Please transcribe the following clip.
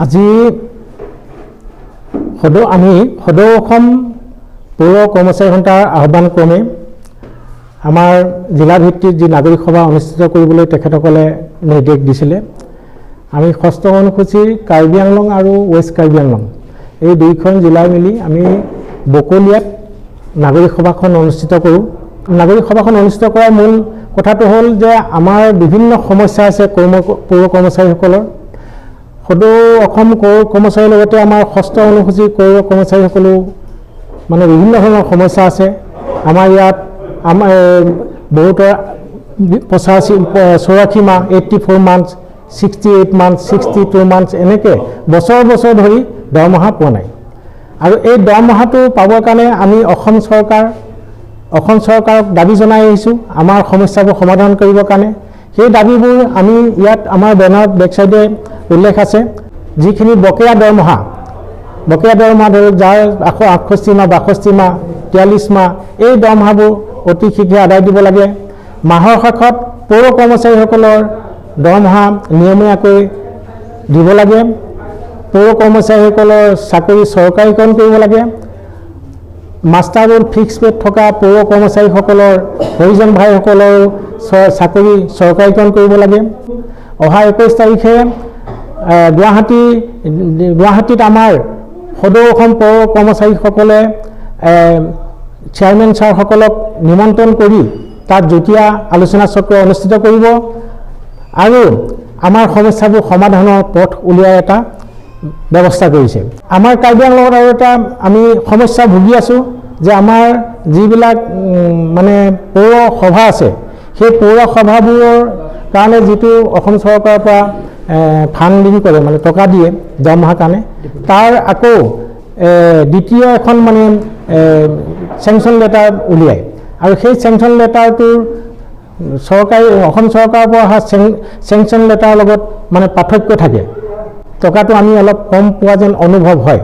আজি আমি সদৌ অসম পৌৰ কৰ্মচাৰী সন্থাৰ আহ্বান ক্ৰমে আমাৰ জিলা ভিত্তিক যি নাগৰিক সভা অনুষ্ঠিত কৰিবলৈ তেখেতসকলে নিৰ্দেশ দিছিলে। আমি ৬ষ্ঠ অনুসূচী কাৰ্বি আংলং আৰু ৱেষ্ট কাৰ্বি আংলং এই দুইখন জিলাই মিলি আমি বকলিয়াত নাগৰিক সভাখন অনুষ্ঠিত কৰোঁ। নাগৰিক সভাখন অনুষ্ঠিত কৰাৰ মূল কথাটো হ'ল যে আমাৰ বিভিন্ন সমস্যা আছে পৌৰ কৰ্মচাৰীসকলৰ। সদৌ অসম কৰ্মচাৰীৰ লগতে আমাৰ ৬ষ্ঠ অনুসূচী পৌৰ কৰ্মচাৰীসকলেও মানে বিভিন্ন ধৰণৰ সমস্যা আছে। আমাৰ ইয়াত বহুতৰ 84 মাহ 84 মান্থছ 68 মান্থছ 62 মান্থছ এনেকৈ বছৰ ধৰি দৰমহা পোৱা নাই। আৰু এই দৰমহাটো পাবৰ কাৰণে আমি অসম চৰকাৰক দাবী জনাই আহিছোঁ আমাৰ সমস্যাবোৰ সমাধান কৰিবৰ কাৰণে। সেই দাবীবোৰ আমি ইয়াত আমাৰ বেনাৰত বেকচাইডে উল্লেখ আছে। যিখিনি বকেয়া দৰমহা ধৰক যাৰ 68 মাহ 62 মাহ 43 মাহ এই দৰমহাবোৰ অতি শীঘ্ৰে আদায় দিব লাগে। মাহৰ শেষত পৌৰ কৰ্মচাৰীসকলৰ দৰমহা নিয়মীয়াকৈ দিব লাগে। পৌৰ কৰ্মচাৰীসকলৰ চাকৰি চৰকাৰীকৰণ কৰিব লাগে। মাষ্টাৰ ৰোল ফিক্স পেড থকা পৌৰ কৰ্মচাৰীসকলৰ হৰিজন ভাইসকলৰ চাকৰি চৰকাৰীকৰণ কৰিব লাগে। অহা 21 তাৰিখে গুৱাহাটীত আমাৰ সদৌ অসম পৌৰ কৰ্মচাৰীসকলে চেয়াৰমেন ছাৰসকলক নিমন্ত্ৰণ কৰি তাত যুটীয়া আলোচনা চক্ৰ অনুষ্ঠিত কৰিব আৰু আমাৰ সমস্যাবোৰ সমাধানৰ পথ উলিয়াই এটা ব্যৱস্থা কৰিছে। আমাৰ কাৰ্বি আংলঙত আৰু এটা আমি সমস্যা ভুগি আছোঁ যে আমাৰ যিবিলাক মানে পৌৰ সভা আছে সেই পৌৰ সভাবোৰৰ কাৰণে যিটো অসম চৰকাৰৰ পৰা ফাণ্ডিং কৰে মানে টকা দিয়ে দৰমহাৰ কাৰণে, তাৰ আকৌ দ্বিতীয় এখন মানে চেংচন লেটাৰ উলিয়ায় আৰু সেই চেংচন লেটাৰটোৰ অসম চৰকাৰৰ পৰা অহা চেংচন লেটাৰৰ লগত মানে পাৰ্থক্য থাকে। টকাটো আমি অলপ কম পোৱা যেন অনুভৱ হয়।